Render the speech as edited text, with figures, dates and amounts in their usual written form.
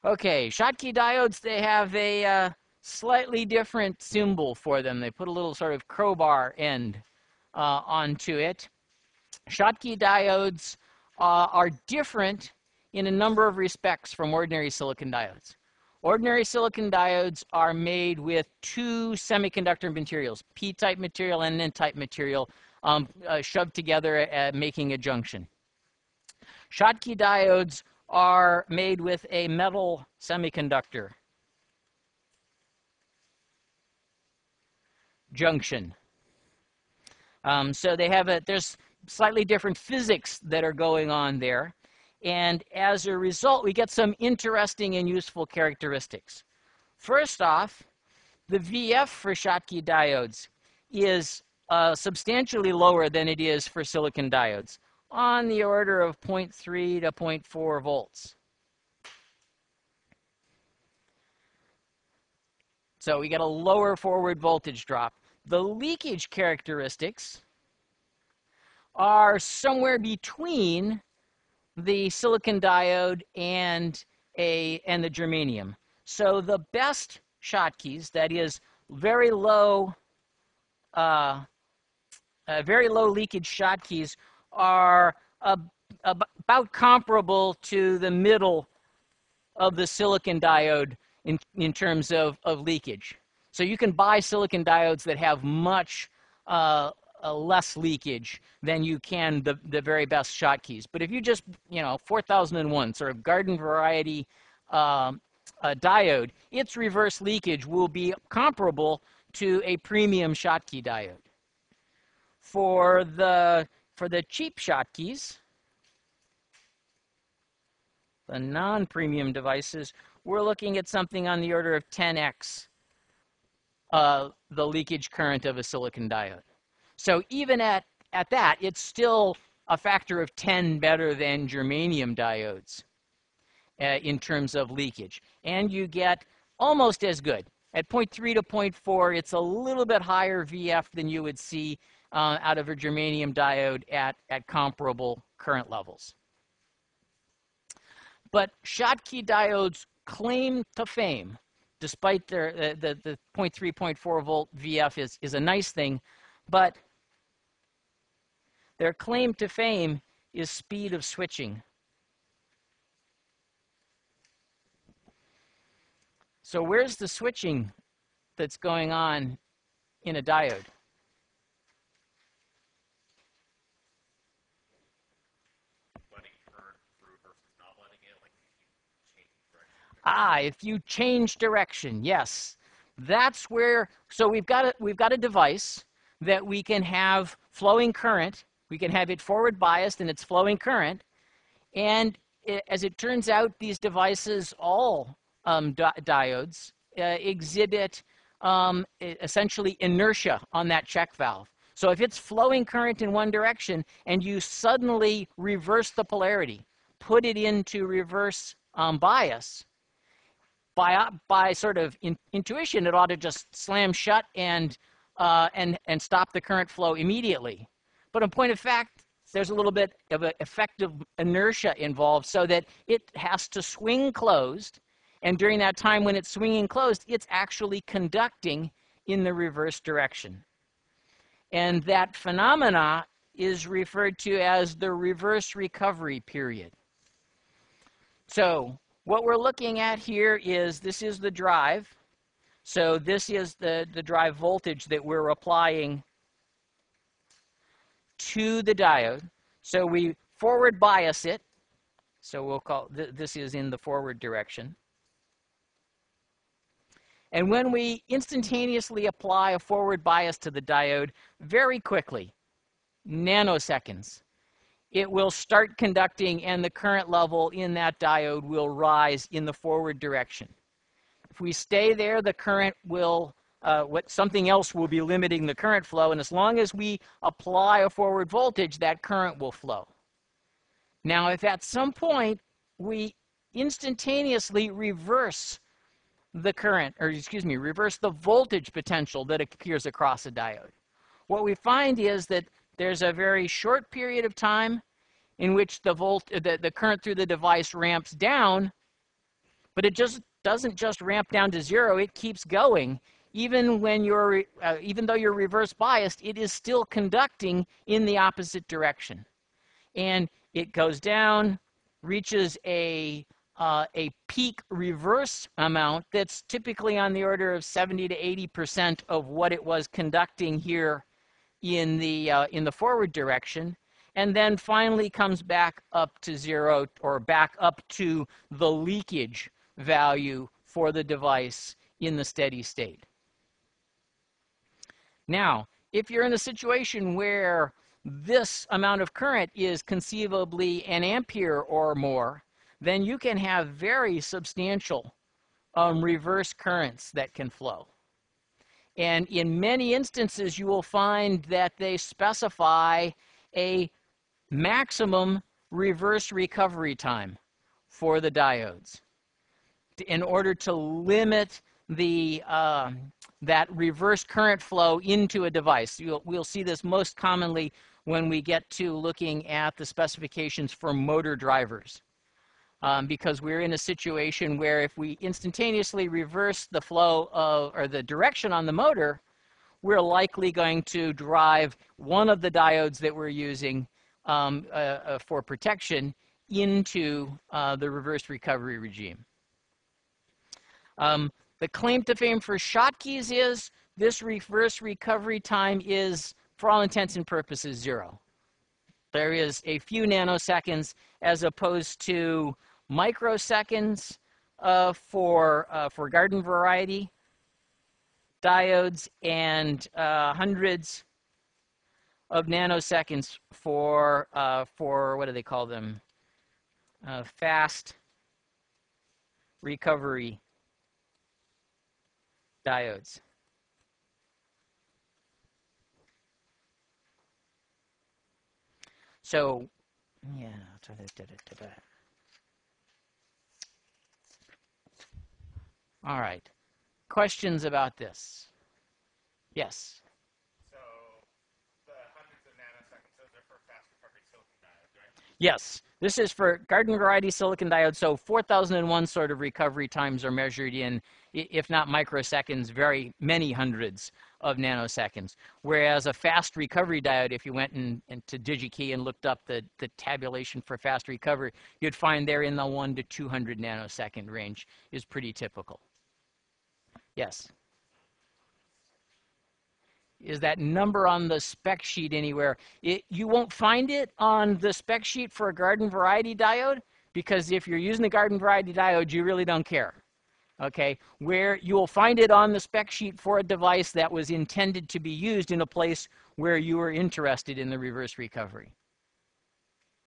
Okay, Schottky diodes, they have a slightly different symbol for them. They put a little sort of crowbar end onto it. Schottky diodes are different in a number of respects from ordinary silicon diodes. Ordinary silicon diodes are made with two semiconductor materials, P-type material and N-type material, shoved together, making a junction. Schottky diodes are made with a metal semiconductor junction. So they have there's slightly different physics that are going on there. And as a result, we get some interesting and useful characteristics. First off, the VF for Schottky diodes is substantially lower than it is for silicon diodes, on the order of 0.3 to 0.4 volts. So we get a lower forward voltage drop. The leakage characteristics are somewhere between the silicon diode and the germanium. So the best Schottkys, that is very low leakage Schottkys, are about comparable to the middle of the silicon diode in terms of leakage. So you can buy silicon diodes that have much less leakage than you can the very best Schottkys. But if you just, 4001, sort of garden variety diode, its reverse leakage will be comparable to a premium Schottky diode. For the cheap Schottkys, the non-premium devices, we're looking at something on the order of 10x the leakage current of a silicon diode. So even at that, it's still a factor of 10 better than germanium diodes in terms of leakage. And you get almost as good. At 0.3 to 0.4, it's a little bit higher VF than you would see out of a germanium diode at comparable current levels. But Schottky diodes claim to fame, despite their the 0.3, 0.4 volt VF is a nice thing, but their claim to fame is speed of switching. So where's the switching that's going on in a diode? If you change direction, yes. That's where, so we've got a device that we can have flowing current. We can have it forward biased and it's flowing current. And as it turns out, these devices, all diodes, exhibit essentially inertia on that check valve. So if it's flowing current in one direction and you suddenly reverse the polarity, put it into reverse bias, by sort of intuition, it ought to just slam shut and stop the current flow immediately. But in point of fact, there's a little bit of an effective inertia involved so that it has to swing closed. And during that time when it's swinging closed, it's actually conducting in the reverse direction. And that phenomena is referred to as the reverse recovery period. So what we're looking at here is, this is the drive. So this is the drive voltage that we're applying to the diode. So we forward bias it. So we'll call this is in the forward direction. And when we instantaneously apply a forward bias to the diode, very quickly, nanoseconds, it will start conducting and the current level in that diode will rise in the forward direction. If we stay there, the current will, something else will be limiting the current flow, and as long as we apply a forward voltage, that current will flow. Now, if at some point we instantaneously reverse the current, or excuse me, reverse the voltage potential that appears across a diode, what we find is that there's a very short period of time in which the current through the device ramps down, But it just doesn't just ramp down to 0. It keeps going. Even when you're, even though you're reverse biased, it is still conducting in the opposite direction. And it goes down, reaches a peak reverse amount that's typically on the order of 70 to 80% of what it was conducting here in the forward direction, and then finally comes back up to 0, or back up to the leakage value for the device in the steady state. Now, if you're in a situation where this amount of current is conceivably an ampere or more, then you can have very substantial reverse currents that can flow. And in many instances, you will find that they specify a maximum reverse recovery time for the diodes in order to limit the that reverse current flow into a device. We'll see this most commonly when we get to looking at the specifications for motor drivers. Because we're in a situation where if we instantaneously reverse the flow of, or the direction on the motor, we're likely going to drive one of the diodes that we're using for protection into the reverse recovery regime. The claim to fame for Schottky's is this reverse recovery time is, for all intents and purposes, 0. There is a few nanoseconds as opposed to microseconds for garden variety diodes, and hundreds of nanoseconds for what do they call them? Fast recovery diodes. So, yeah. All right. Questions about this? Yes. So the hundreds of nanoseconds, those are for fast recovery silicon diodes, right? Yes. This is for garden variety silicon diodes. So 4001 sort of recovery times are measured in, if not microseconds, very many hundreds of nanoseconds. Whereas a fast recovery diode, if you went into DigiKey and looked up the tabulation for fast recovery, you'd find they're in the 1 to 200 nanosecond range is pretty typical. Yes. Is that number on the spec sheet anywhere? You won't find it on the spec sheet for a garden variety diode, because if you're using the garden variety diode, you really don't care. Okay, where you will find it on the spec sheet for a device that was intended to be used in a place where you were interested in the reverse recovery.